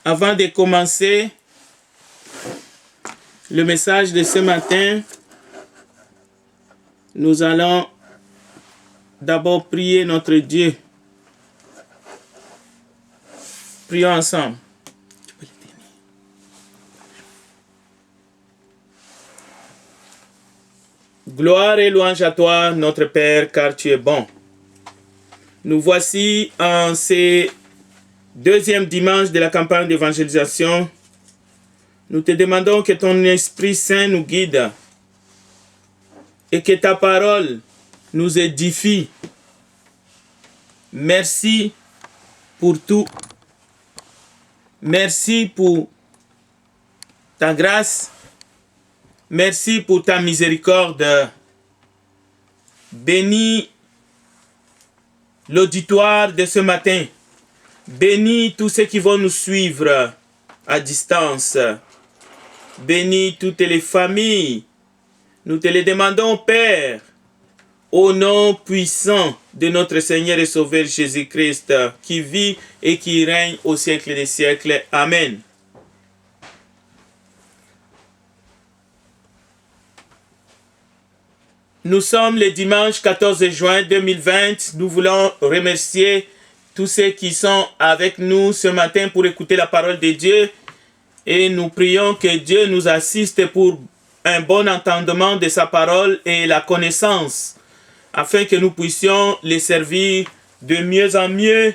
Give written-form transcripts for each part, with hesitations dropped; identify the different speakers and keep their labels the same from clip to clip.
Speaker 1: Avant de commencer le message de ce matin, nous allons d'abord prier notre Dieu. Prions ensemble. Gloire et louange à toi, notre Père, car tu es bon. Nous voici en ces deuxième dimanche de la campagne d'évangélisation. Nous te demandons que ton Esprit Saint nous guide et que ta parole nous édifie. Merci pour tout. Merci pour ta grâce. Merci pour ta miséricorde. Bénis l'auditoire de ce matin. Bénis tous ceux qui vont nous suivre à distance. Bénis toutes les familles. Nous te les demandons, Père, au nom puissant de notre Seigneur et Sauveur Jésus-Christ, qui vit et qui règne au siècle des siècles. Amen. Nous sommes le dimanche 14 juin 2020. Nous voulons remercier tous ceux qui sont avec nous ce matin pour écouter la parole de Dieu. Et nous prions que Dieu nous assiste pour un bon entendement de sa parole et la connaissance, afin que nous puissions les servir de mieux en mieux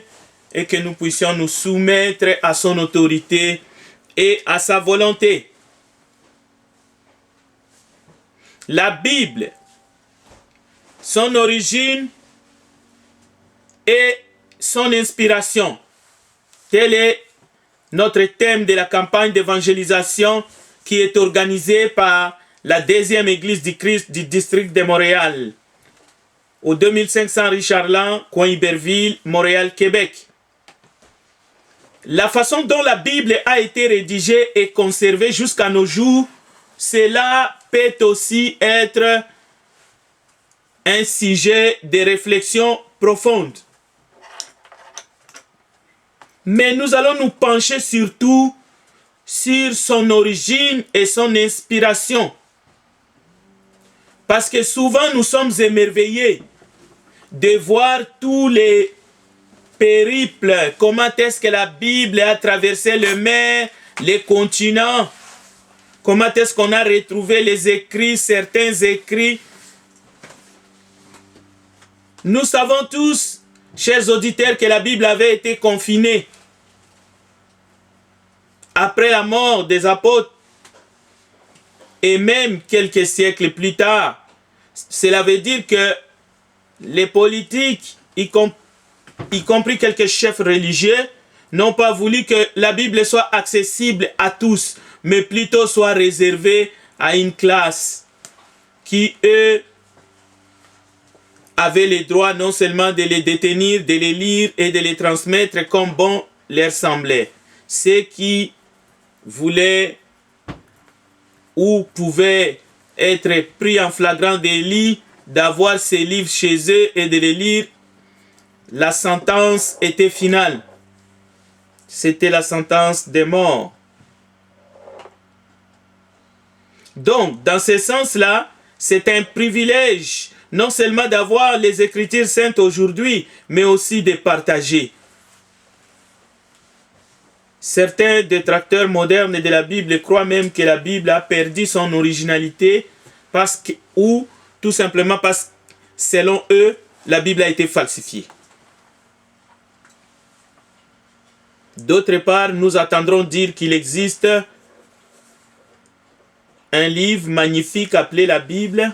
Speaker 1: et que nous puissions nous soumettre à son autorité et à sa volonté. La Bible, son origine et son inspiration. Tel est notre thème de la campagne d'évangélisation qui est organisée par la deuxième église du Christ du district de Montréal, au 2500 Richard-Land, coin Iberville, Montréal, Québec. La façon dont la Bible a été rédigée et conservée jusqu'à nos jours, cela peut aussi être un sujet de réflexion profonde. Mais nous allons nous pencher surtout sur son origine et son inspiration. Parce que souvent nous sommes émerveillés de voir tous les périples, comment est-ce que la Bible a traversé les mers, les continents, comment est-ce qu'on a retrouvé les écrits, certains écrits. Nous savons tous, chers auditeurs, que la Bible avait été confinée après la mort des apôtres et même quelques siècles plus tard. Cela veut dire que les politiques, y compris quelques chefs religieux, n'ont pas voulu que la Bible soit accessible à tous, mais plutôt soit réservée à une classe qui, eux, avaient le droit non seulement de les détenir, de les lire et de les transmettre comme bon leur semblait. Ceux qui voulaient ou pouvaient être pris en flagrant délit d'avoir ces livres chez eux et de les lire, la sentence était finale. C'était la sentence de mort. Donc, dans ce sens-là, c'est un privilège non seulement d'avoir les Écritures saintes aujourd'hui, mais aussi de partager. Certains détracteurs modernes de la Bible croient même que la Bible a perdu son originalité ou tout simplement parce que, selon eux, la Bible a été falsifiée. D'autre part, nous attendrons dire qu'il existe un livre magnifique appelé la Bible,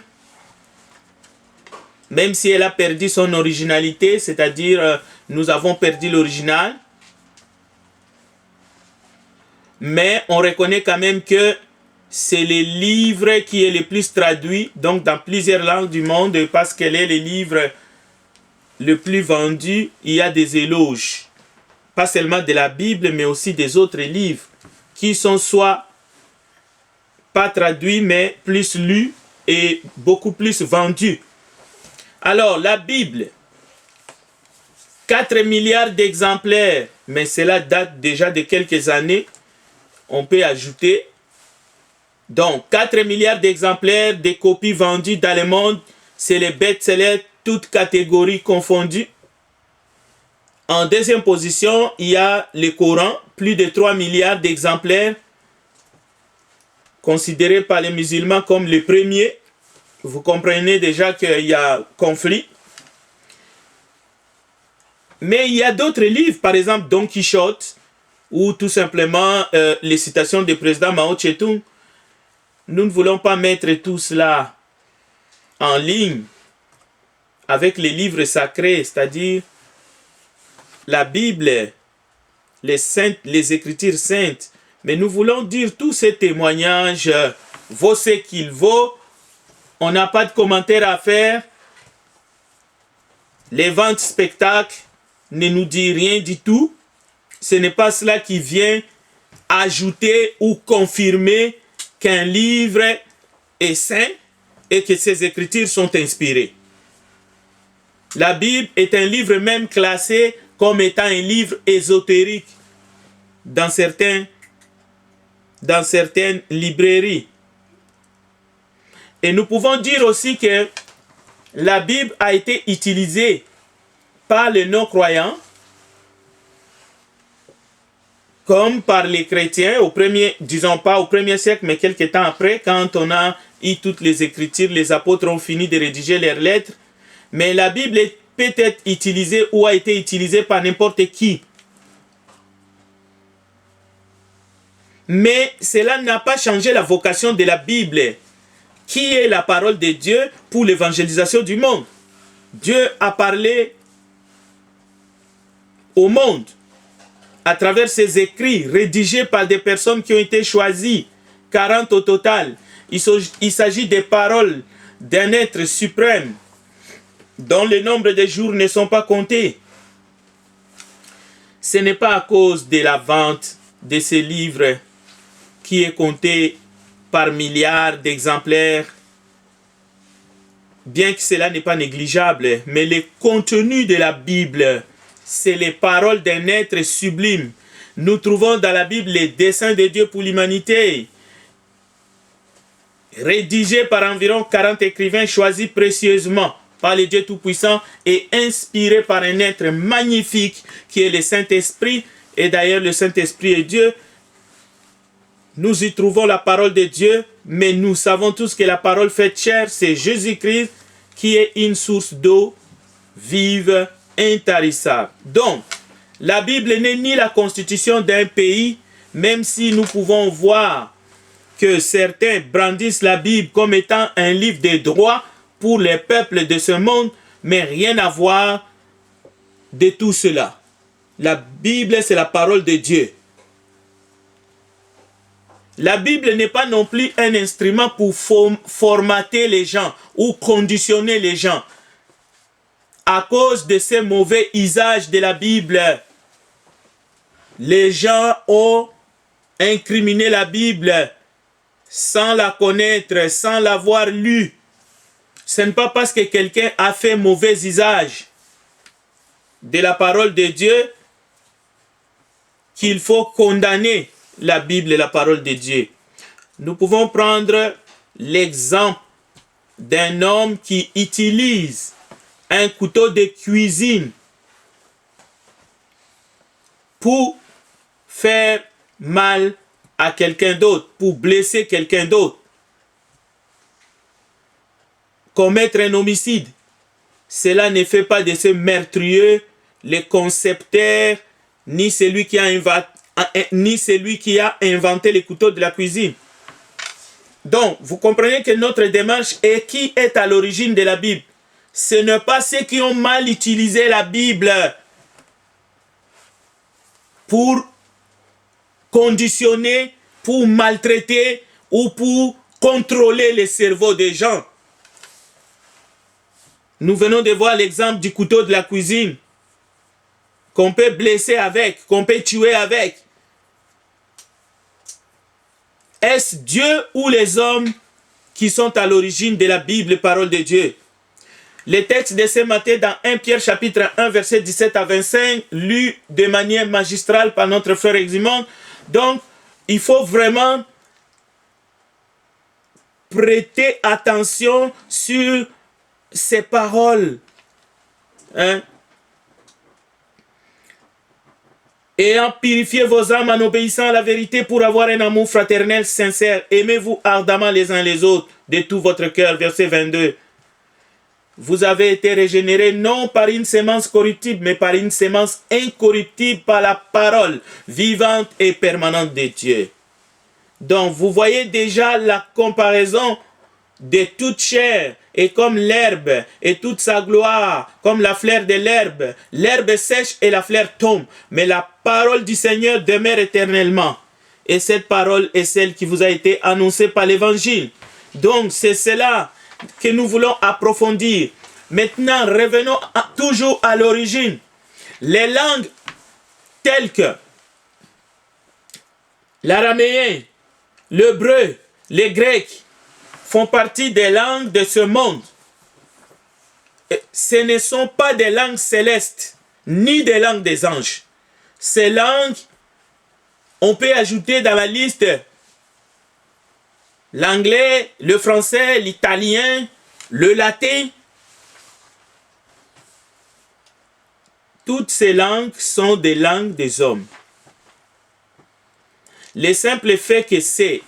Speaker 1: même si elle a perdu son originalité, c'est-à-dire nous avons perdu l'original, mais on reconnaît quand même que c'est le livre qui est le plus traduit, donc dans plusieurs langues du monde, parce qu'elle est le livre le plus vendu. Il y a des éloges, pas seulement de la Bible, mais aussi des autres livres, qui sont soit pas traduits, mais plus lus et beaucoup plus vendus. Alors, la Bible, 4 milliards d'exemplaires mais cela date déjà de quelques années. On peut ajouter. Donc, 4 milliards d'exemplaires de copies vendues dans le monde, c'est les best-sellers, toutes catégories confondues. En deuxième position, il y a le Coran, plus de 3 milliards d'exemplaires, considéré par les musulmans comme le premier. Vous comprenez déjà qu'il y a conflit. Mais il y a d'autres livres, par exemple Don Quichotte, ou tout simplement les citations du président Mao Tse-tung. Nous ne voulons pas mettre tout cela en ligne avec les livres sacrés, c'est-à-dire la Bible, les Écritures saintes. Mais nous voulons dire tous ces témoignages vaut ce qu'il vaut. On n'a pas de commentaires à faire. Les ventes spectacles ne nous disent rien du tout. Ce n'est pas cela qui vient ajouter ou confirmer qu'un livre est saint et que ses écritures sont inspirées. La Bible est un livre même classé comme étant un livre ésotérique dans certaines librairies. Et nous pouvons dire aussi que la Bible a été utilisée par les non-croyants comme par les chrétiens, disons pas au premier siècle, mais quelques temps après, quand on a eu toutes les Écritures, les apôtres ont fini de rédiger leurs lettres. Mais la Bible peut être utilisée ou a été utilisée par n'importe qui. Mais cela n'a pas changé la vocation de la Bible, qui est la parole de Dieu pour l'évangélisation du monde. Dieu a parlé au monde à travers ses écrits rédigés par des personnes qui ont été choisies, 40 au total. Il s'agit des paroles d'un être suprême dont le nombre de jours ne sont pas comptés. Ce n'est pas à cause de la vente de ces livres qui est compté par milliards d'exemplaires, bien que cela n'est pas négligeable, mais le contenu de la Bible, c'est les paroles d'un être sublime. Nous trouvons dans la Bible les desseins de Dieu pour l'humanité, rédigés par environ 40 écrivains choisis précieusement par le Dieu Tout-Puissant et inspirés par un être magnifique qui est le Saint-Esprit. Et d'ailleurs, le Saint-Esprit est Dieu. Nous y trouvons la parole de Dieu, mais nous savons tous que la parole faite chair, c'est Jésus-Christ qui est une source d'eau vive, intarissable. Donc, la Bible n'est ni la constitution d'un pays, même si nous pouvons voir que certains brandissent la Bible comme étant un livre de droit pour les peuples de ce monde, mais rien à voir de tout cela. La Bible, c'est la parole de Dieu. La Bible n'est pas non plus un instrument pour formater les gens ou conditionner les gens. À cause de ces mauvais usages de la Bible, les gens ont incriminé la Bible sans la connaître, sans l'avoir lue. Ce n'est pas parce que quelqu'un a fait mauvais usage de la parole de Dieu qu'il faut condamner la Bible et la parole de Dieu. Nous pouvons prendre l'exemple d'un homme qui utilise un couteau de cuisine pour faire mal à quelqu'un d'autre, pour blesser quelqu'un d'autre, commettre un homicide. Cela ne fait pas de ce meurtrier le concepteur, ni celui qui a inventé les couteaux de la cuisine. Donc, vous comprenez que notre démarche est qui est à l'origine de la Bible. Ce n'est pas ceux qui ont mal utilisé la Bible pour conditionner, pour maltraiter ou pour contrôler les cerveaux des gens. Nous venons de voir l'exemple du couteau de la cuisine qu'on peut blesser avec, qu'on peut tuer avec. Est-ce Dieu ou les hommes qui sont à l'origine de la Bible, parole de Dieu? Les textes de ce matin dans 1 Pierre chapitre 1 verset 17 à 25, lus de manière magistrale par notre frère Eximond. Donc, il faut vraiment prêter attention sur ces paroles. Hein? Ayant purifié vos âmes en obéissant à la vérité pour avoir un amour fraternel sincère, aimez-vous ardemment les uns les autres de tout votre cœur. Verset 22. Vous avez été régénérés non par une sémence corruptible, mais par une sémence incorruptible, par la parole vivante et permanente de Dieu. Donc, vous voyez déjà la comparaison de toute chair est comme l'herbe et toute sa gloire comme la fleur de l'herbe. L'herbe sèche et la fleur tombe, mais la parole du Seigneur demeure éternellement. Et cette parole est celle qui vous a été annoncée par l'évangile. Donc, c'est cela que nous voulons approfondir. Maintenant, revenons toujours à l'origine. Les langues telles que l'araméen, l'hébreu, les grecs font partie des langues de ce monde. Et ce ne sont pas des langues célestes, ni des langues des anges. Ces langues, on peut ajouter dans la liste l'anglais, le français, l'italien, le latin. Toutes ces langues sont des langues des hommes. Le simple fait que ces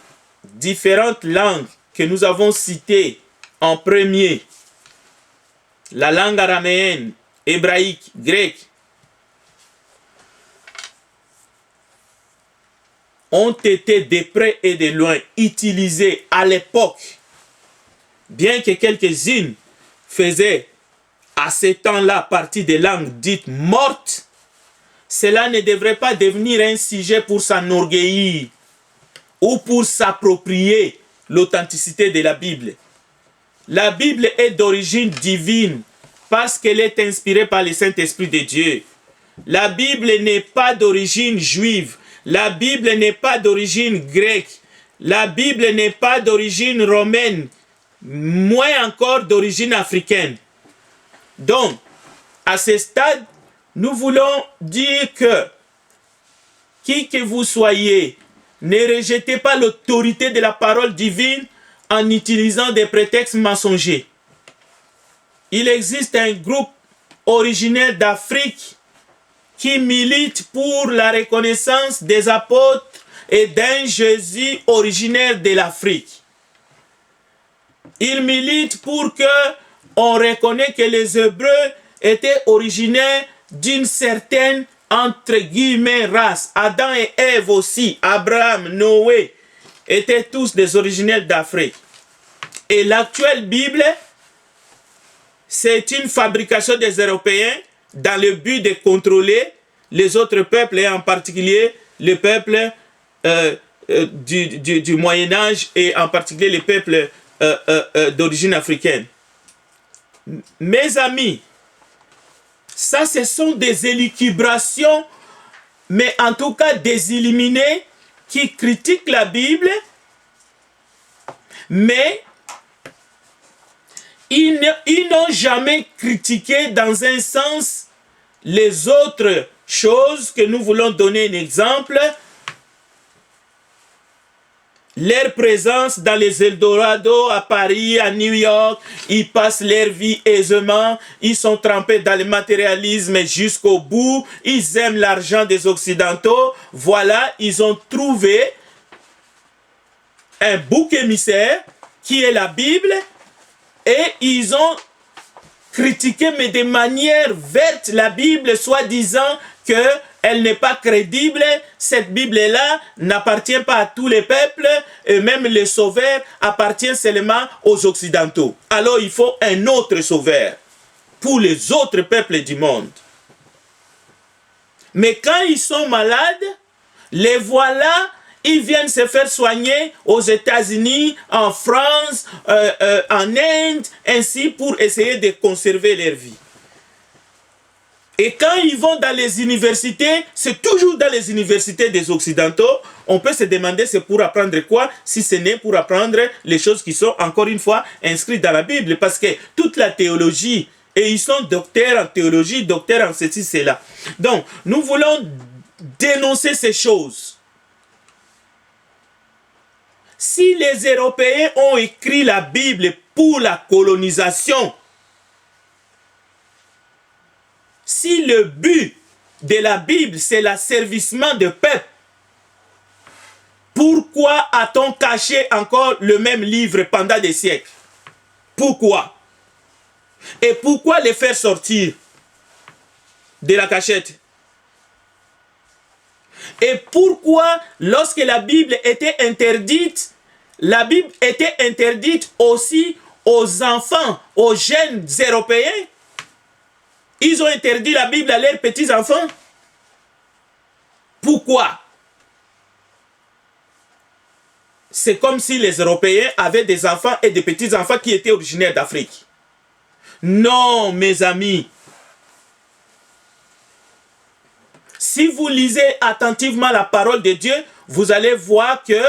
Speaker 1: différentes langues que nous avons citées en premier, la langue araméenne, hébraïque, grecque, ont été de près et de loin utilisées à l'époque, bien que quelques-unes faisaient à ce temps-là partie des langues dites mortes. Cela ne devrait pas devenir un sujet pour s'enorgueillir ou pour s'approprier l'authenticité de la Bible. La Bible est d'origine divine parce qu'elle est inspirée par le Saint-Esprit de Dieu. La Bible n'est pas d'origine juive. La Bible n'est pas d'origine grecque. La Bible n'est pas d'origine romaine, moins encore d'origine africaine. Donc, à ce stade, nous voulons dire que, qui que vous soyez, ne rejetez pas l'autorité de la parole divine en utilisant des prétextes mensongers. Il existe un groupe originaire d'Afrique qui milite pour la reconnaissance des apôtres et d'un Jésus originaire de l'Afrique. Il milite pour que on reconnaisse que les Hébreux étaient originaires d'une certaine, entre guillemets, race. Adam et Ève aussi, Abraham, Noé, étaient tous des originels d'Afrique. Et l'actuelle Bible, c'est une fabrication des Européens dans le but de contrôler les autres peuples, et en particulier les peuples du Moyen-Âge, et en particulier les peuples d'origine africaine. Mes amis, ça, ce sont des élucubrations, mais en tout cas des illuminés qui critiquent la Bible, mais ils n'ont jamais critiqué dans un sens les autres choses que nous voulons donner un exemple. Leur présence dans les Eldorado, à Paris, à New York, ils passent leur vie aisément, ils sont trempés dans le matérialisme jusqu'au bout, ils aiment l'argent des Occidentaux. Voilà, ils ont trouvé un bouc émissaire qui est la Bible, et ils ont critiqué, mais de manière verte, la Bible, soi-disant qu'elle n'est pas crédible. Cette Bible-là n'appartient pas à tous les peuples, et même le sauveur appartient seulement aux Occidentaux. Alors il faut un autre sauveur pour les autres peuples du monde. Mais quand ils sont malades, les voilà, ils viennent se faire soigner aux États-Unis, en France, en Inde, ainsi pour essayer de conserver leur vie. Et quand ils vont dans les universités, c'est toujours dans les universités des Occidentaux. On peut se demander c'est pour apprendre quoi, si ce n'est pour apprendre les choses qui sont encore une fois inscrites dans la Bible. Parce que toute la théologie, et ils sont docteurs en théologie, docteurs en ceci, cela. Donc, nous voulons dénoncer ces choses. Si les Européens ont écrit la Bible pour la colonisation, si le but de la Bible, c'est l'asservissement de peuple, pourquoi a-t-on caché encore le même livre pendant des siècles? Pourquoi? Et pourquoi les faire sortir de la cachette? Et pourquoi, lorsque la Bible était interdite aussi aux enfants, aux jeunes Européens? Ils ont interdit la Bible à leurs petits-enfants. Pourquoi? C'est comme si les Européens avaient des enfants et des petits-enfants qui étaient originaires d'Afrique. Non, mes amis. Si vous lisez attentivement la parole de Dieu, vous allez voir qu'il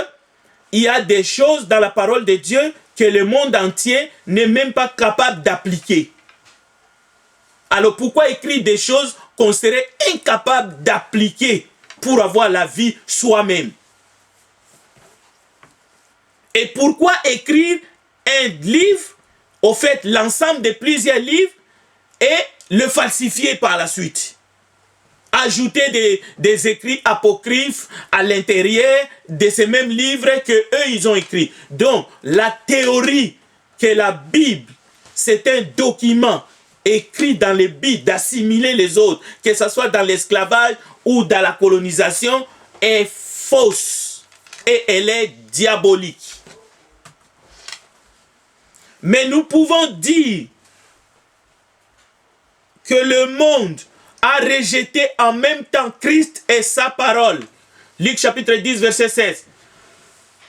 Speaker 1: y a des choses dans la parole de Dieu que le monde entier n'est même pas capable d'appliquer. Alors pourquoi écrire des choses qu'on serait incapable d'appliquer pour avoir la vie soi-même? Et pourquoi écrire un livre, au fait l'ensemble de plusieurs livres, et le falsifier par la suite? Ajouter des écrits apocryphes à l'intérieur de ces mêmes livres que eux ils ont écrits. Donc la théorie que la Bible c'est un document écrit dans le but d'assimiler les autres, que ce soit dans l'esclavage ou dans la colonisation, est fausse et elle est diabolique. Mais nous pouvons dire que le monde a rejeté en même temps Christ et sa parole. Luc chapitre 10, verset 16.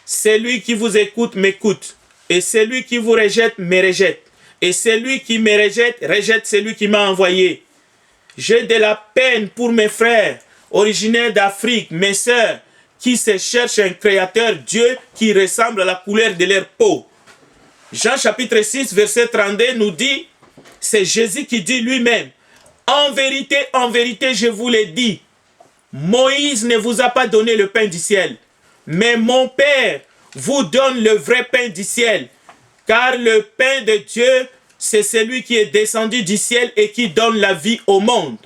Speaker 1: Celui qui vous écoute m'écoute, et celui qui vous rejette me rejette. Et celui qui me rejette, rejette celui qui m'a envoyé. J'ai de la peine pour mes frères, originaires d'Afrique, mes sœurs, qui se cherchent un créateur Dieu qui ressemble à la couleur de leur peau. Jean chapitre 6, verset 32 nous dit, c'est Jésus qui dit lui-même, en vérité, je vous l'ai dit, Moïse ne vous a pas donné le pain du ciel, mais mon Père vous donne le vrai pain du ciel. Car le pain de Dieu, c'est celui qui est descendu du ciel et qui donne la vie au monde.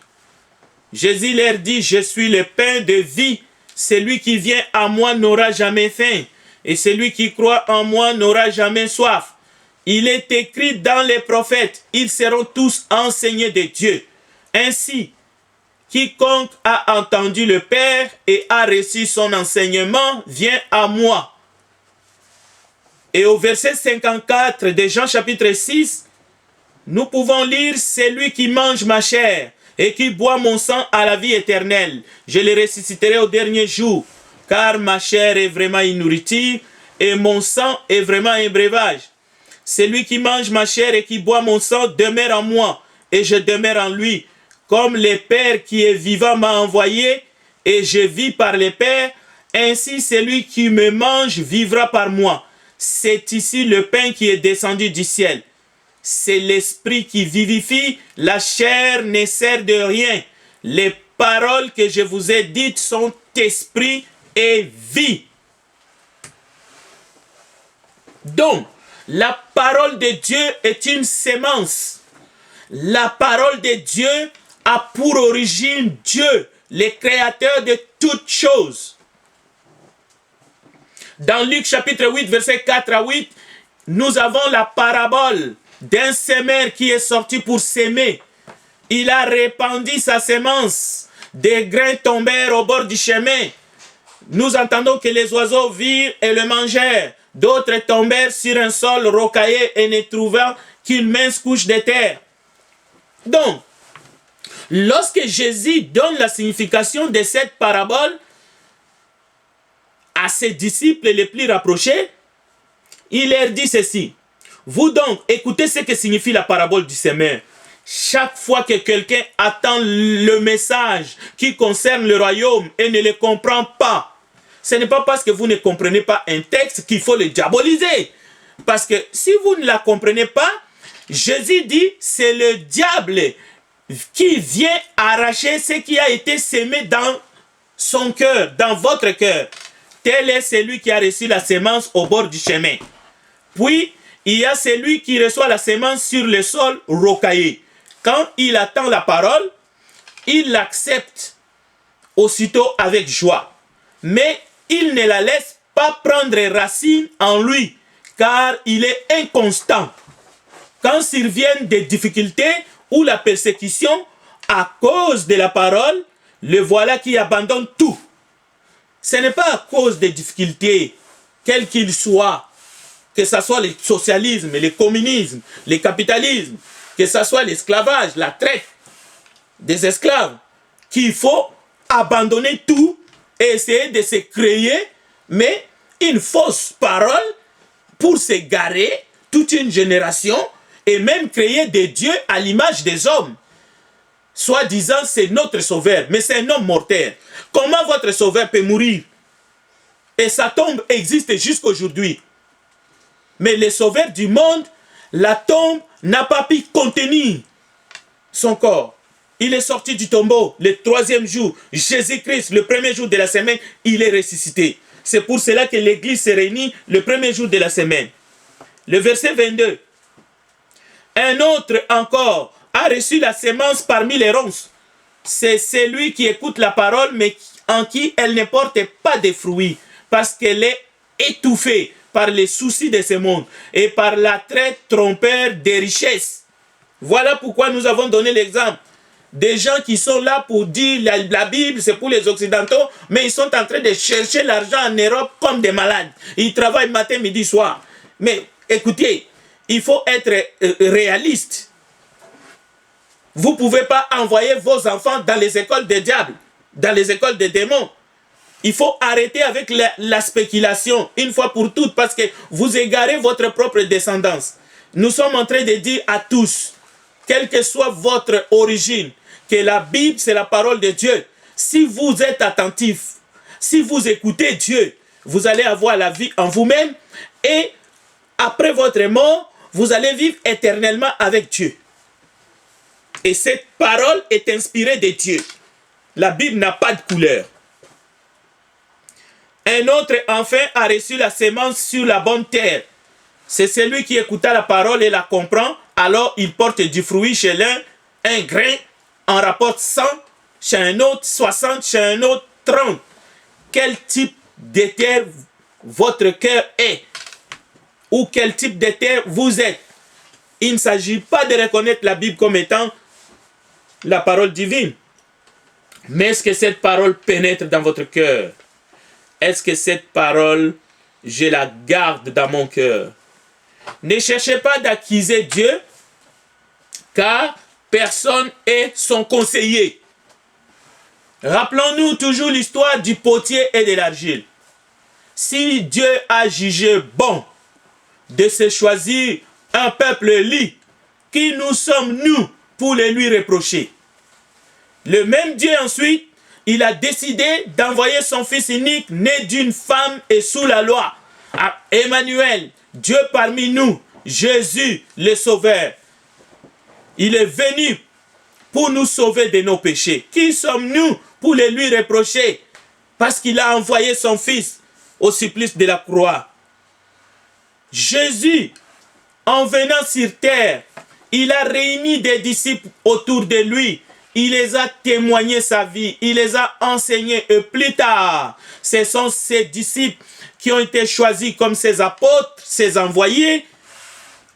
Speaker 1: Jésus leur dit, je suis le pain de vie. Celui qui vient à moi n'aura jamais faim. Et celui qui croit en moi n'aura jamais soif. Il est écrit dans les prophètes, ils seront tous enseignés de Dieu. Ainsi, quiconque a entendu le Père et a reçu son enseignement vient à moi. Et au verset 54 de Jean chapitre 6, nous pouvons lire « Celui qui mange ma chair et qui boit mon sang à la vie éternelle, je le ressusciterai au dernier jour, car ma chair est vraiment une nourriture et mon sang est vraiment un breuvage. Celui qui mange ma chair et qui boit mon sang demeure en moi et je demeure en lui. Comme le Père qui est vivant m'a envoyé et je vis par le Père, ainsi celui qui me mange vivra par moi. C'est ici le pain qui est descendu du ciel. C'est l'esprit qui vivifie, la chair ne sert de rien. Les paroles que je vous ai dites sont esprit et vie. » Donc, la parole de Dieu est une sémence. La parole de Dieu a pour origine Dieu, le créateur de toutes choses. Dans Luc chapitre 8, verset 4 à 8, nous avons la parabole d'un semeur qui est sorti pour s'aimer. Il a répandu sa semence. Des grains tombèrent au bord du chemin. Nous entendons que les oiseaux virent et le mangèrent. D'autres tombèrent sur un sol rocailleux et ne trouvant qu'une mince couche de terre. Donc, lorsque Jésus donne la signification de cette parabole à ses disciples les plus rapprochés, il leur dit ceci. Vous donc, écoutez ce que signifie la parabole du semeur. Chaque fois que quelqu'un attend le message qui concerne le royaume et ne le comprend pas, ce n'est pas parce que vous ne comprenez pas un texte qu'il faut le diaboliser. Parce que si vous ne la comprenez pas, Jésus dit, c'est le diable qui vient arracher ce qui a été sémé dans son cœur, dans votre cœur. Tel est celui qui a reçu la semence au bord du chemin. Puis, il y a celui qui reçoit la semence sur le sol rocaillé. Quand il attend la parole, il l'accepte aussitôt avec joie. Mais il ne la laisse pas prendre racine en lui, car il est inconstant. Quand surviennent des difficultés ou la persécution à cause de la parole, le voilà qui abandonne tout. Ce n'est pas à cause des difficultés, quels qu'ils soient, que ce soit le socialisme, le communisme, le capitalisme, que ce soit l'esclavage, la traite des esclaves, qu'il faut abandonner tout et essayer de se créer, mais une fausse parole pour s'égarer toute une génération et même créer des dieux à l'image des hommes. Soi-disant, c'est notre sauveur, mais c'est un homme mortel. Comment votre sauveur peut mourir? Et sa tombe existe jusqu'aujourd'hui. Mais le sauveur du monde, la tombe n'a pas pu contenir son corps. Il est sorti du tombeau le 3e jour. Jésus-Christ, le 1er jour de la semaine, il est ressuscité. C'est pour cela que l'église se réunit le 1er jour de la semaine. Le verset 22. Un autre encore a reçu la semence parmi les ronces. C'est celui qui écoute la parole, mais en qui elle ne porte pas de fruits, parce qu'elle est étouffée par les soucis de ce monde et par l'attrait trompeur des richesses. Voilà pourquoi nous avons donné l'exemple des gens qui sont là pour dire la Bible, c'est pour les Occidentaux, mais ils sont en train de chercher l'argent en Europe comme des malades. Ils travaillent matin, midi, soir. Mais écoutez, il faut être réaliste. Vous ne pouvez pas envoyer vos enfants dans les écoles des diables, dans les écoles des démons. Il faut arrêter avec la spéculation, une fois pour toutes, parce que vous égarez votre propre descendance. Nous sommes en train de dire à tous, quelle que soit votre origine, que la Bible, c'est la parole de Dieu. Si vous êtes attentif, si vous écoutez Dieu, vous allez avoir la vie en vous-même et après votre mort, vous allez vivre éternellement avec Dieu. Et cette parole est inspirée de Dieu. La Bible n'a pas de couleur. Un autre, enfin, a reçu la semence sur la bonne terre. C'est celui qui écouta la parole et la comprend, alors il porte du fruit chez l'un, un grain en rapporte 100, chez un autre 60, chez un autre 30. Quel type de terre votre cœur est? Ou quel type de terre vous êtes? Il ne s'agit pas de reconnaître la Bible comme étant la parole divine. Mais est-ce que cette parole pénètre dans votre cœur? Est-ce que cette parole, je la garde dans mon cœur? Ne cherchez pas d'accuser Dieu, car personne est son conseiller. Rappelons-nous toujours l'histoire du potier et de l'argile. Si Dieu a jugé bon de se choisir un peuple lit, qui nous sommes-nous pour le lui reprocher? Le même Dieu ensuite, il a décidé d'envoyer son fils unique, né d'une femme et sous la loi. À Emmanuel, Dieu parmi nous, Jésus le Sauveur. Il est venu pour nous sauver de nos péchés. Qui sommes-nous pour le lui reprocher? Parce qu'il a envoyé son fils au supplice de la croix. Jésus, en venant sur terre, il a réuni des disciples autour de lui. Il les a témoigné sa vie, il les a enseignés et plus tard, ce sont ses disciples qui ont été choisis comme ses apôtres, ses envoyés,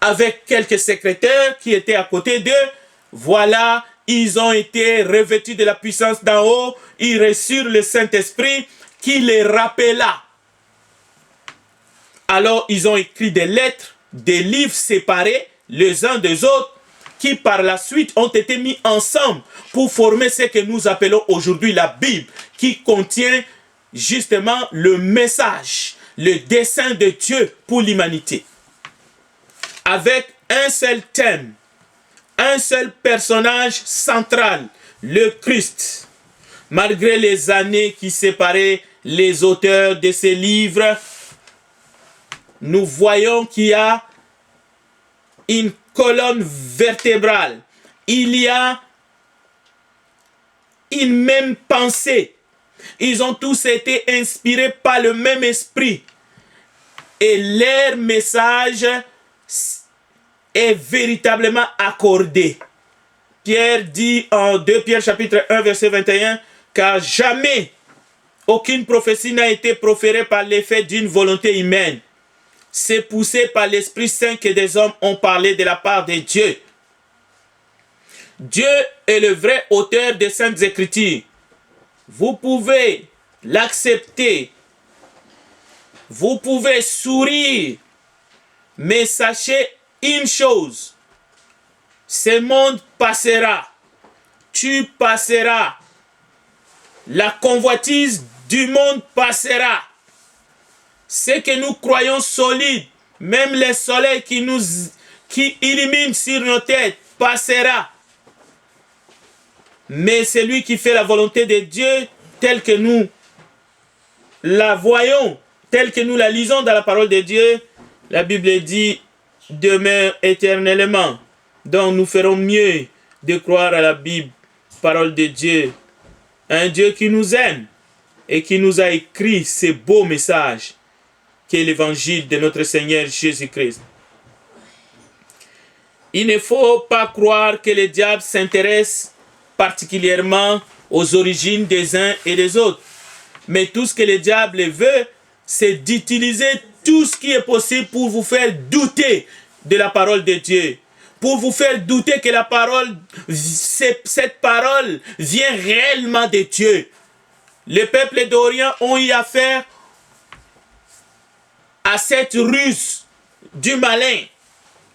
Speaker 1: avec quelques secrétaires qui étaient à côté d'eux. Voilà, ils ont été revêtus de la puissance d'en haut, ils reçurent le Saint-Esprit qui les rappela. Alors, ils ont écrit des lettres, des livres séparés les uns des autres, qui par la suite ont été mis ensemble pour former ce que nous appelons aujourd'hui la Bible, qui contient justement le message, le dessein de Dieu pour l'humanité. Avec un seul thème, un seul personnage central, le Christ. Malgré les années qui séparaient les auteurs de ces livres, nous voyons qu'il y a une colonne vertébrale. Il y a une même pensée. Ils ont tous été inspirés par le même esprit. Et leur message est véritablement accordé. Pierre dit en 2 Pierre chapitre 1 verset 21, « Car jamais aucune prophétie n'a été proférée par l'effet d'une volonté humaine. C'est poussé par l'Esprit Saint que des hommes ont parlé de la part de Dieu. » Dieu est le vrai auteur des Saintes Écritures. Vous pouvez l'accepter. Vous pouvez sourire. Mais sachez une chose. Ce monde passera. Tu passeras. La convoitise du monde passera. Ce que nous croyons solide, même le soleil qui illumine sur nos têtes, passera. Mais celui qui fait la volonté de Dieu, telle que nous la voyons, telle que nous la lisons dans la parole de Dieu, la Bible dit, demeure éternellement. Donc nous ferons mieux de croire à la Bible, parole de Dieu. Un Dieu qui nous aime et qui nous a écrit ce beau message qui est l'évangile de notre Seigneur Jésus-Christ. Il ne faut pas croire que le diable s'intéresse particulièrement aux origines des uns et des autres. Mais tout ce que le diable veut, c'est d'utiliser tout ce qui est possible pour vous faire douter de la parole de Dieu. Pour vous faire douter que la parole, cette parole vient réellement de Dieu. Les peuples d'Orient ont eu affaire à cette ruse du malin.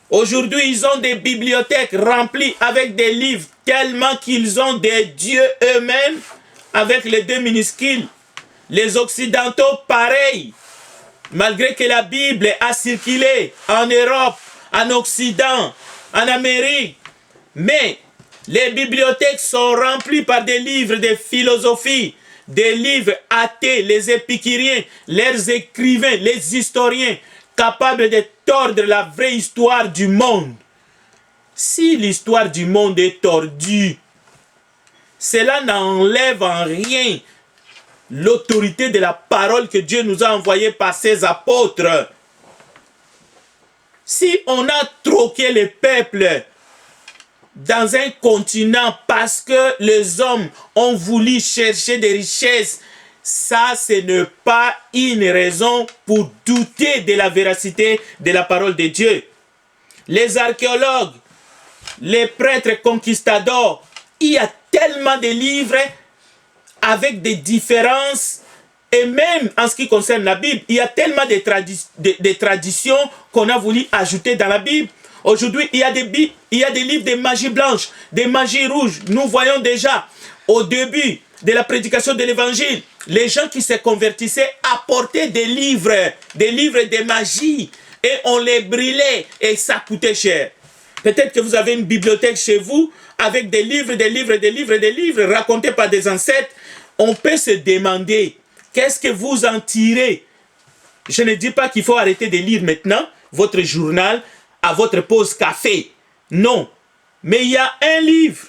Speaker 1: Aujourd'hui, ils ont des bibliothèques remplies avec des livres tellement qu'ils ont des dieux eux-mêmes avec les deux minuscules. Les Occidentaux, pareil. Malgré que la Bible a circulé en Europe, en Occident, en Amérique. Mais les bibliothèques sont remplies par des livres de philosophie, des livres athées, les épicuriens, leurs écrivains, les historiens, capables de tordre la vraie histoire du monde. Si l'histoire du monde est tordue, cela n'enlève en rien l'autorité de la parole que Dieu nous a envoyée par ses apôtres. Si on a troqué les peuples dans un continent parce que les hommes ont voulu chercher des richesses, ça, ce n'est pas une raison pour douter de la véracité de la parole de Dieu. Les archéologues, les prêtres conquistadors, il y a tellement de livres avec des différences, et même en ce qui concerne la Bible, il y a tellement de traditions qu'on a voulu ajouter dans la Bible. Aujourd'hui, il y a des livres de magie blanche, de magie rouge. Nous voyons déjà au début de la prédication de l'évangile, les gens qui se convertissaient apportaient des livres de magie et on les brûlait et ça coûtait cher. Peut-être que vous avez une bibliothèque chez vous avec des livres racontés par des ancêtres. On peut se demander, qu'est-ce que vous en tirez? Je ne dis pas qu'il faut arrêter de lire maintenant votre journal à votre pause café. Non. Mais il y a un livre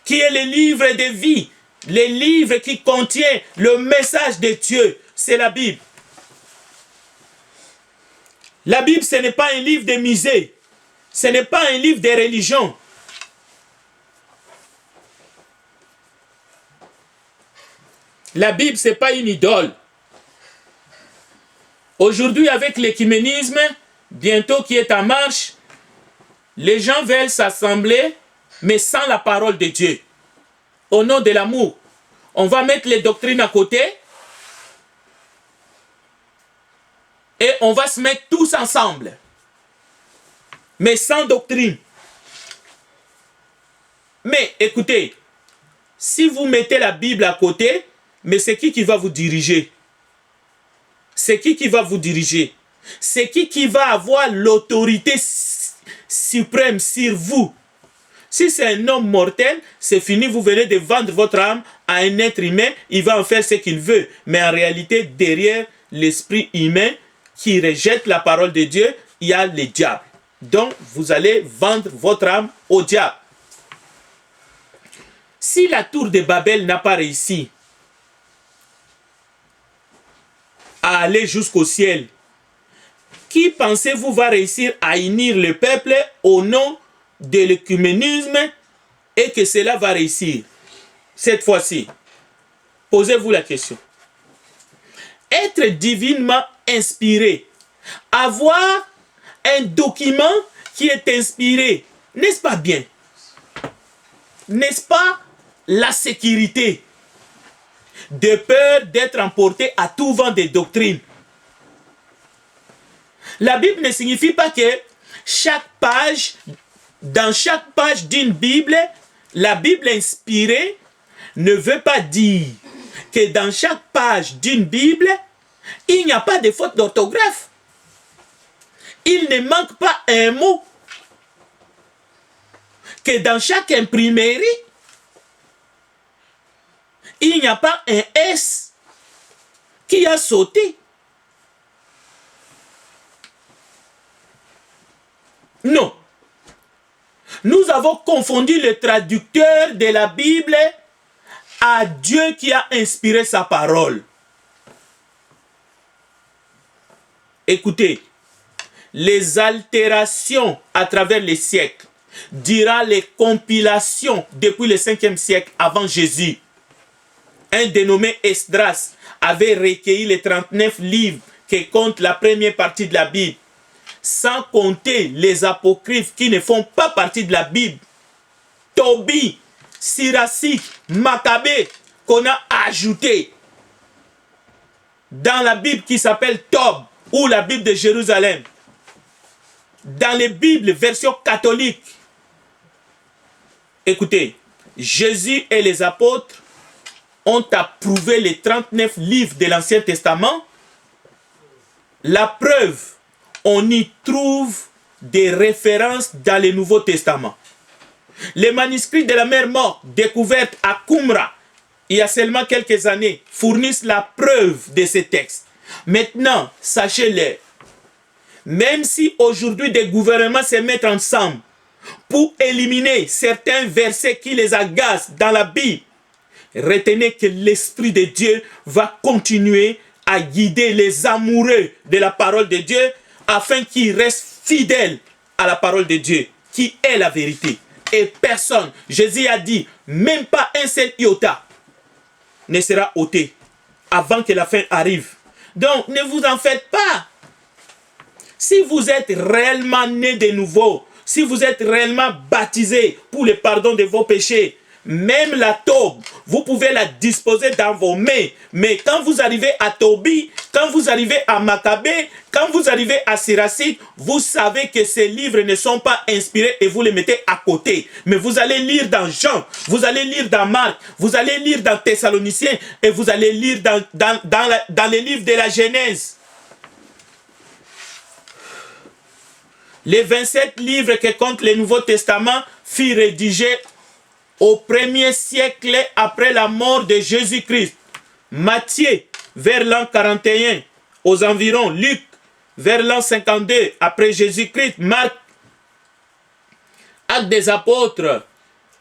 Speaker 1: qui est le livre de vie. Le livre qui contient le message de Dieu. C'est la Bible. La Bible, ce n'est pas un livre de musée. Ce n'est pas un livre de religion. La Bible, ce n'est pas une idole. Aujourd'hui, avec l'écuménisme, bientôt qui est en marche, les gens veulent s'assembler, mais sans la parole de Dieu. Au nom de l'amour, on va mettre les doctrines à côté et on va se mettre tous ensemble, mais sans doctrine. Mais écoutez, si vous mettez la Bible à côté, mais c'est qui va vous diriger? C'est qui va vous diriger? C'est qui va avoir l'autorité suprême sur vous? Si c'est un homme mortel, c'est fini, vous venez de vendre votre âme à un être humain, il va en faire ce qu'il veut. Mais en réalité, derrière l'esprit humain qui rejette la parole de Dieu, il y a le diable. Donc, vous allez vendre votre âme au diable. Si la tour de Babel n'a pas réussi à aller jusqu'au ciel, qui pensez-vous va réussir à unir le peuple au nom de l'œcuménisme et que cela va réussir cette fois-ci? Posez-vous la question. Être divinement inspiré, avoir un document qui est inspiré, n'est-ce pas bien? N'est-ce pas la sécurité de peur d'être emporté à tout vent des doctrines? La Bible ne signifie pas que dans chaque page d'une Bible, la Bible inspirée ne veut pas dire que dans chaque page d'une Bible, il n'y a pas de faute d'orthographe. Il ne manque pas un mot. Que dans chaque imprimerie, il n'y a pas un S qui a sauté. Non. Nous avons confondu le traducteur de la Bible à Dieu qui a inspiré sa parole. Écoutez, les altérations à travers les siècles, durant les compilations depuis le 5e siècle avant Jésus, un dénommé Esdras avait recueilli les 39 livres qui comptent la première partie de la Bible, sans compter les apocryphes qui ne font pas partie de la Bible. Tobie, Siracide, Maccabée, qu'on a ajouté dans la Bible qui s'appelle Tob, ou la Bible de Jérusalem. Dans les Bibles version catholique, écoutez, Jésus et les apôtres ont approuvé les 39 livres de l'Ancien Testament. La preuve, on y trouve des références dans le Nouveau Testament. Les manuscrits de la mer morte découverts à Qumran il y a seulement quelques années fournissent la preuve de ces textes. Maintenant, sachez-le, même si aujourd'hui des gouvernements se mettent ensemble pour éliminer certains versets qui les agacent dans la Bible, retenez que l'Esprit de Dieu va continuer à guider les amoureux de la parole de Dieu afin qu'ils restent fidèles à la parole de Dieu, qui est la vérité. Et personne, Jésus a dit, même pas un seul iota ne sera ôté avant que la fin arrive. Donc, ne vous en faites pas. Si vous êtes réellement né de nouveau, si vous êtes réellement baptisé pour le pardon de vos péchés, même la Tobe, vous pouvez la disposer dans vos mains. Mais quand vous arrivez à Tobie, quand vous arrivez à Maccabée, quand vous arrivez à Siracide, vous savez que ces livres ne sont pas inspirés et vous les mettez à côté. Mais vous allez lire dans Jean, vous allez lire dans Marc, vous allez lire dans Thessaloniciens et vous allez lire dans les livres de la Genèse. Les 27 livres que compte le Nouveau Testament furent rédigés au 1er siècle après la mort de Jésus-Christ. Matthieu, vers l'an 41, aux environs. Luc, vers l'an 52, après Jésus-Christ. Marc, Actes des Apôtres,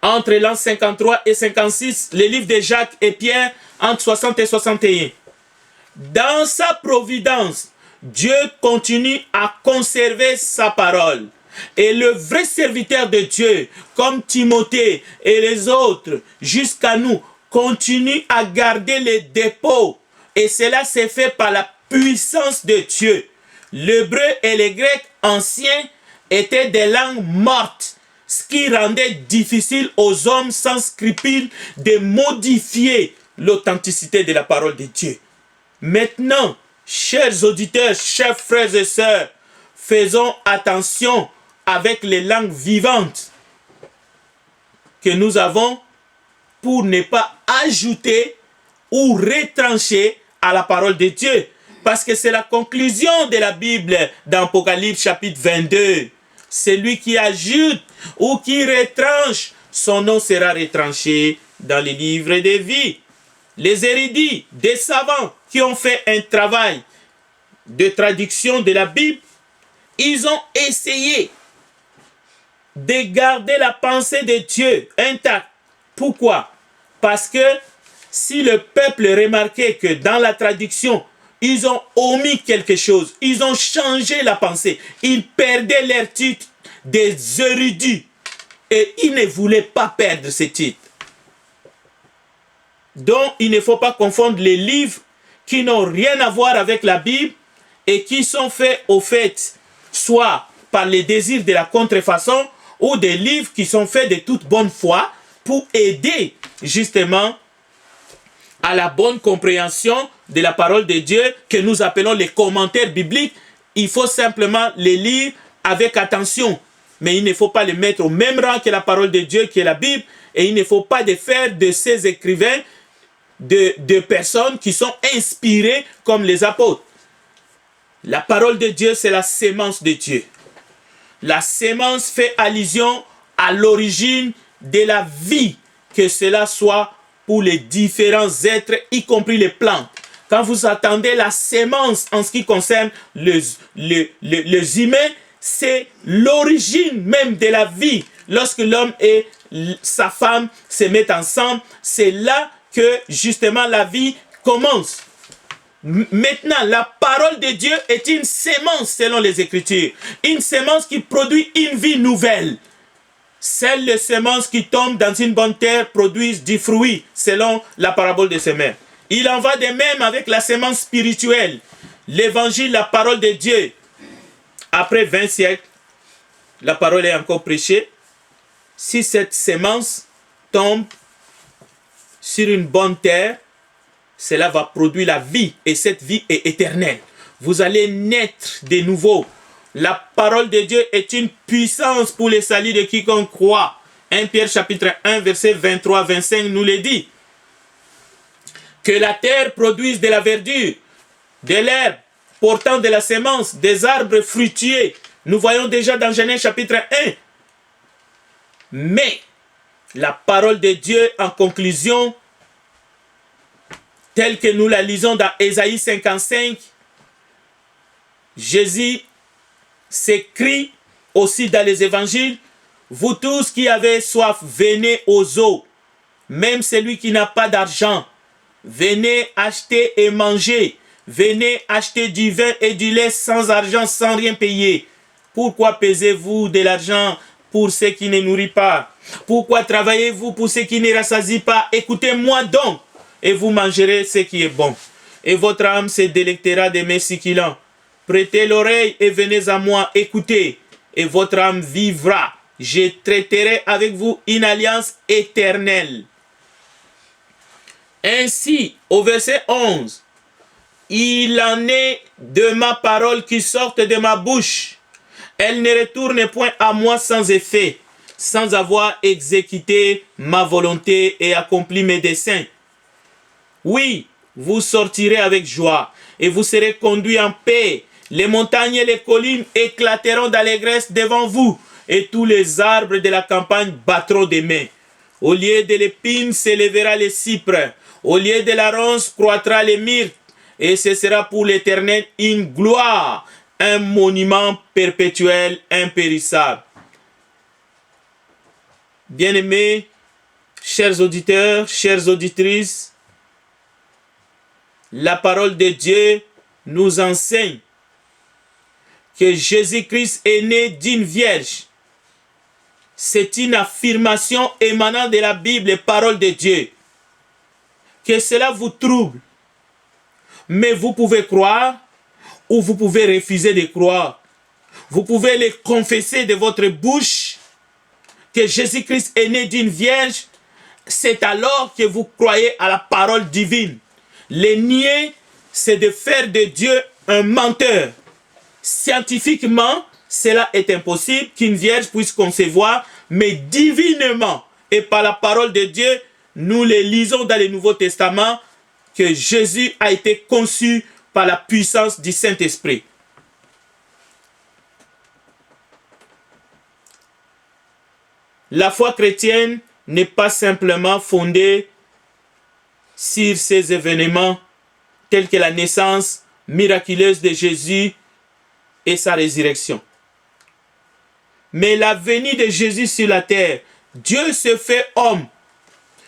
Speaker 1: entre l'an 53 et 56. Les livres de Jacques et Pierre, entre 60 et 61. Dans sa providence, Dieu continue à conserver sa parole. Et le vrai serviteur de Dieu, comme Timothée et les autres, jusqu'à nous, continue à garder les dépôts. Et cela s'est fait par la puissance de Dieu. L'hébreu et le grec anciens étaient des langues mortes, ce qui rendait difficile aux hommes sans scrupule de modifier l'authenticité de la parole de Dieu. Maintenant, chers auditeurs, chers frères et sœurs, faisons attention avec les langues vivantes que nous avons pour ne pas ajouter ou retrancher à la parole de Dieu. Parce que c'est la conclusion de la Bible dans Apocalypse chapitre 22. Celui qui ajoute ou qui retranche, son nom sera retranché dans les livres de vie. Les érudits, des savants qui ont fait un travail de traduction de la Bible, ils ont essayé de garder la pensée de Dieu intacte. Pourquoi? Parce que si le peuple remarquait que dans la traduction, ils ont omis quelque chose, ils ont changé la pensée, ils perdaient leur titre des érudits et ils ne voulaient pas perdre ce titre. Donc, il ne faut pas confondre les livres qui n'ont rien à voir avec la Bible et qui sont faits au fait soit par les désirs de la contrefaçon ou des livres qui sont faits de toute bonne foi pour aider justement à la bonne compréhension de la parole de Dieu que nous appelons les commentaires bibliques. Il faut simplement les lire avec attention, mais il ne faut pas les mettre au même rang que la parole de Dieu qui est la Bible, et il ne faut pas de faire de ces écrivains de personnes qui sont inspirées comme les apôtres. La parole de Dieu, c'est la sémence de Dieu. La sémence fait allusion à l'origine de la vie, que cela soit pour les différents êtres, y compris les plantes. Quand vous attendez la sémence en ce qui concerne les humains, c'est l'origine même de la vie. Lorsque l'homme et sa femme se mettent ensemble, c'est là que justement la vie commence. Maintenant, la parole de Dieu est une sémence selon les Écritures. Une sémence qui produit une vie nouvelle. Celles les semences qui tombent dans une bonne terre produisent du fruit, selon la parabole des semeurs. Il en va de même avec la sémence spirituelle. L'évangile, la parole de Dieu. Après 20 siècles, la parole est encore prêchée. Si cette sémence tombe sur une bonne terre, cela va produire la vie, et cette vie est éternelle. Vous allez naître de nouveau. La parole de Dieu est une puissance pour le salut de quiconque croit. 1 Pierre chapitre 1 verset 23-25 nous le dit. Que la terre produise de la verdure, de l'herbe portant de la sémence, des arbres fruitiers. Nous voyons déjà dans Genèse chapitre 1. Mais la parole de Dieu en conclusion, telle que nous la lisons dans Ésaïe 55, Jésus s'écrit aussi dans les évangiles, vous tous qui avez soif, venez aux eaux, même celui qui n'a pas d'argent, venez acheter et manger, venez acheter du vin et du lait sans argent, sans rien payer. Pourquoi pesez-vous de l'argent pour ceux qui ne nourrissent pas? Pourquoi travaillez-vous pour ceux qui ne rassasient pas? Écoutez-moi donc, et vous mangerez ce qui est bon. Et votre âme se délectera de mes succulents. Prêtez l'oreille et venez à moi, écoutez, et votre âme vivra. Je traiterai avec vous une alliance éternelle. Ainsi, au verset 11, il en est de ma parole qui sorte de ma bouche. Elle ne retourne point à moi sans effet, sans avoir exécuté ma volonté et accompli mes desseins. Oui, vous sortirez avec joie et vous serez conduits en paix. Les montagnes et les collines éclateront d'allégresse devant vous et tous les arbres de la campagne battront des mains. Au lieu de l'épine s'élèvera le cypre, au lieu de la ronce croîtra les myrtes, et ce sera pour l'Éternel une gloire, un monument perpétuel, impérissable. Bien-aimés, chers auditeurs, chères auditrices, la parole de Dieu nous enseigne que Jésus-Christ est né d'une vierge. C'est une affirmation émanant de la Bible et parole de Dieu. Que cela vous trouble, mais vous pouvez croire ou vous pouvez refuser de croire. Vous pouvez le confesser de votre bouche que Jésus-Christ est né d'une vierge. C'est alors que vous croyez à la parole divine. Le nier, c'est de faire de Dieu un menteur. Scientifiquement, cela est impossible qu'une vierge puisse concevoir, mais divinement et par la parole de Dieu, nous les lisons dans le Nouveau Testament que Jésus a été conçu par la puissance du Saint-Esprit. La foi chrétienne n'est pas simplement fondée sur ces événements tels que la naissance miraculeuse de Jésus et sa résurrection. Mais la venue de Jésus sur la terre, Dieu se fait homme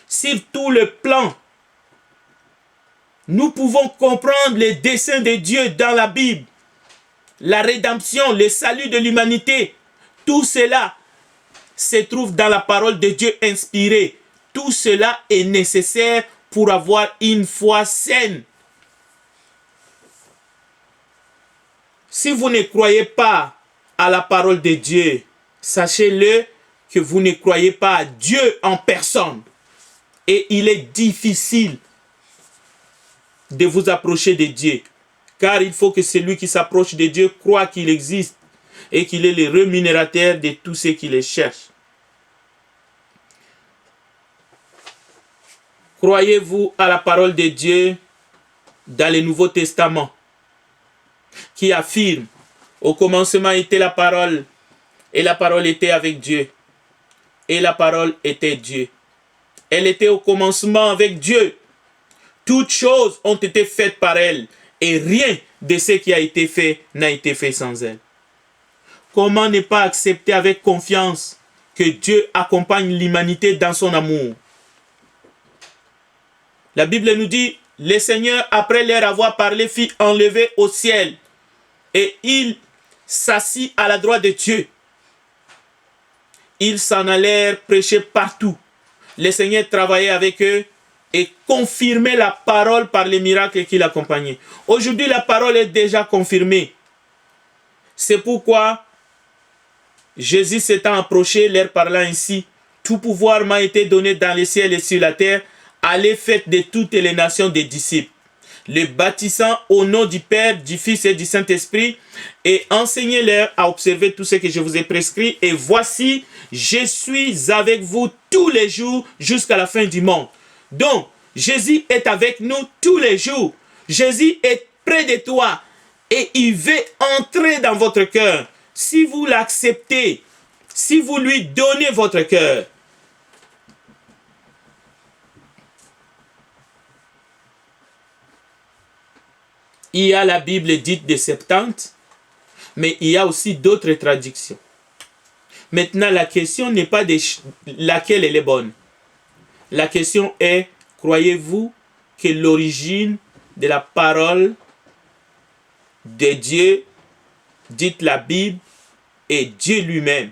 Speaker 1: sur tout le plan. Nous pouvons comprendre les desseins de Dieu dans la Bible. La rédemption, le salut de l'humanité, tout cela se trouve dans la parole de Dieu inspirée. Tout cela est nécessaire pour avoir une foi saine. Si vous ne croyez pas à la parole de Dieu, sachez-le que vous ne croyez pas à Dieu en personne. Et il est difficile de vous approcher de Dieu. Car il faut que celui qui s'approche de Dieu croit qu'il existe et qu'il est le rémunérateur de tous ceux qui le cherchent. Croyez-vous à la parole de Dieu dans le Nouveau Testament qui affirme: au commencement était la parole, et la parole était avec Dieu, et la parole était Dieu. Elle était au commencement avec Dieu. Toutes choses ont été faites par elle, et rien de ce qui a été fait n'a été fait sans elle. Comment ne pas accepter avec confiance que Dieu accompagne l'humanité dans son amour? La Bible nous dit: le Seigneur, après leur avoir parlé, fit enlever au ciel, et il s'assit à la droite de Dieu. Ils s'en allèrent prêcher partout. Le Seigneur travaillait avec eux et confirmait la parole par les miracles qui l'accompagnaient. Aujourd'hui, la parole est déjà confirmée. C'est pourquoi Jésus s'étant approché, leur parlant ainsi: tout pouvoir m'a été donné dans les ciels et sur la terre. Allez, faites de toutes les nations des disciples, les baptisant au nom du Père, du Fils et du Saint-Esprit, et enseignez-leur à observer tout ce que je vous ai prescrit. Et voici, je suis avec vous tous les jours jusqu'à la fin du monde. Donc, Jésus est avec nous tous les jours. Jésus est près de toi et il veut entrer dans votre cœur. Si vous l'acceptez, si vous lui donnez votre cœur, il y a la Bible dite des Septante, mais il y a aussi d'autres traductions. Maintenant, la question n'est pas de laquelle elle est bonne. La question est: croyez-vous que l'origine de la parole de Dieu, dite la Bible, est Dieu lui-même?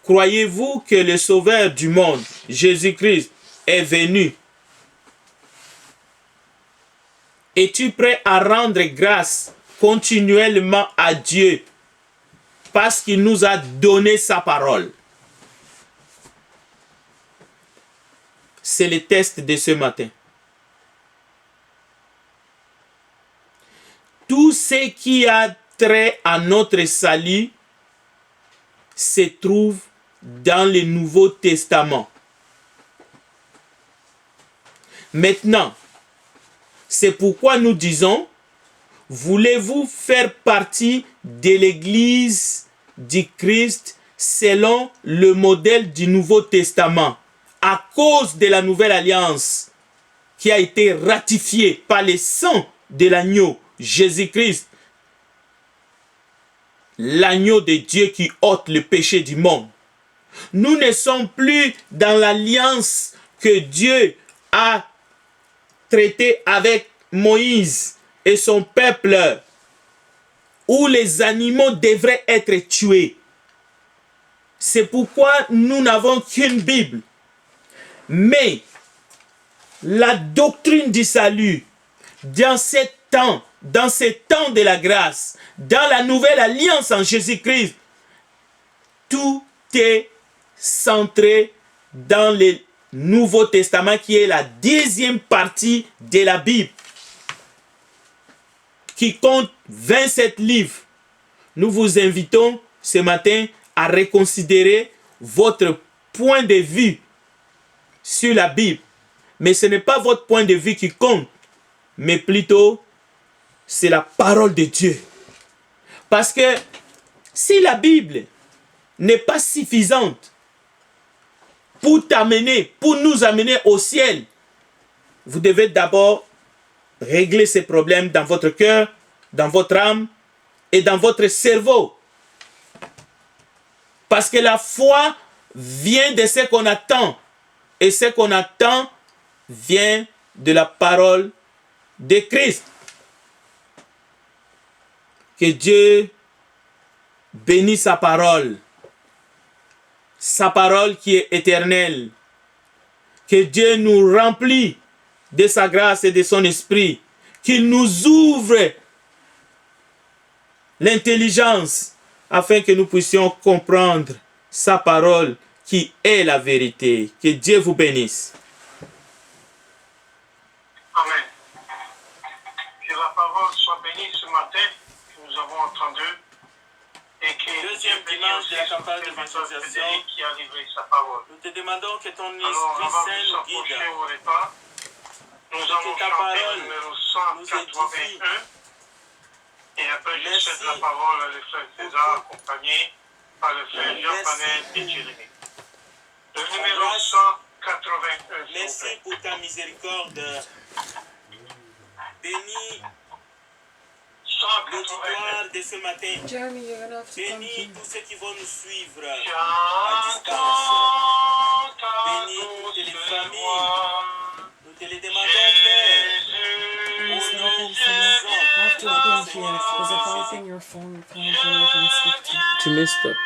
Speaker 1: Croyez-vous que le Sauveur du monde, Jésus-Christ, est venu? Es-tu prêt à rendre grâce continuellement à Dieu parce qu'il nous a donné sa parole? C'est le test de ce matin. Tout ce qui a trait à notre salut se trouve dans le Nouveau Testament. Maintenant, c'est pourquoi nous disons: voulez-vous faire partie de l'Église du Christ selon le modèle du Nouveau Testament, à cause de la nouvelle alliance qui a été ratifiée par le sang de l'agneau, Jésus-Christ, l'agneau de Dieu qui ôte le péché du monde? Nous ne sommes plus dans l'alliance que Dieu a traité avec Moïse et son peuple, où les animaux devraient être tués. C'est pourquoi nous n'avons qu'une Bible. Mais la doctrine du salut, dans ces temps de la grâce, dans la nouvelle alliance en Jésus-Christ, tout est centré dans le Nouveau Testament, qui est la deuxième partie de la Bible, qui compte 27 livres. Nous vous invitons ce matin à reconsidérer votre point de vue sur la Bible. Mais ce n'est pas votre point de vue qui compte, mais plutôt c'est la parole de Dieu. Parce que si la Bible n'est pas suffisante pour t'amener, pour nous amener au ciel, vous devez d'abord régler ces problèmes dans votre cœur, dans votre âme et dans votre cerveau. Parce que la foi vient de ce qu'on attend. Et ce qu'on attend vient de la parole de Christ. Que Dieu bénisse sa parole qui est éternelle. Que Dieu nous remplit de sa grâce et de son esprit. Qu'il nous ouvre l'intelligence afin que nous puissions comprendre sa parole qui est la vérité. Que Dieu vous bénisse.
Speaker 2: Amen. Que la parole soit bénie ce matin, que nous avons entendu, et que
Speaker 1: Deuxième dimanche de la campagne d'évangélisation,
Speaker 2: qui a livré sa parole.
Speaker 1: nous te demandons que ton
Speaker 2: Alors,
Speaker 1: Esprit
Speaker 2: avant de
Speaker 1: Saint nous
Speaker 2: s'approcher
Speaker 1: guide.
Speaker 2: au repas, nous allons
Speaker 1: ta
Speaker 2: chanter
Speaker 1: parole
Speaker 2: le numéro
Speaker 1: nous édifie.
Speaker 2: 181. Et après, je
Speaker 1: Merci
Speaker 2: cède la parole à le frère César, accompagné par le frère Jean-Panel et Jérémie. Le numéro 181.
Speaker 1: Merci pour ta miséricorde. Bénis l'auditoire de ce matin.
Speaker 3: Jeremy, you're gonna have to come
Speaker 1: Bénis
Speaker 3: here.
Speaker 1: tous ceux qui vont nous suivre à distance. Bénis toutes les familles. Nous te les demandons, Père. Au
Speaker 3: Please
Speaker 1: nom
Speaker 3: help
Speaker 1: de
Speaker 3: him, Seigneur. I have to
Speaker 1: Jésus.
Speaker 3: come here because if I open your phone, you can't hear it and speak to you.
Speaker 1: Tu me stops.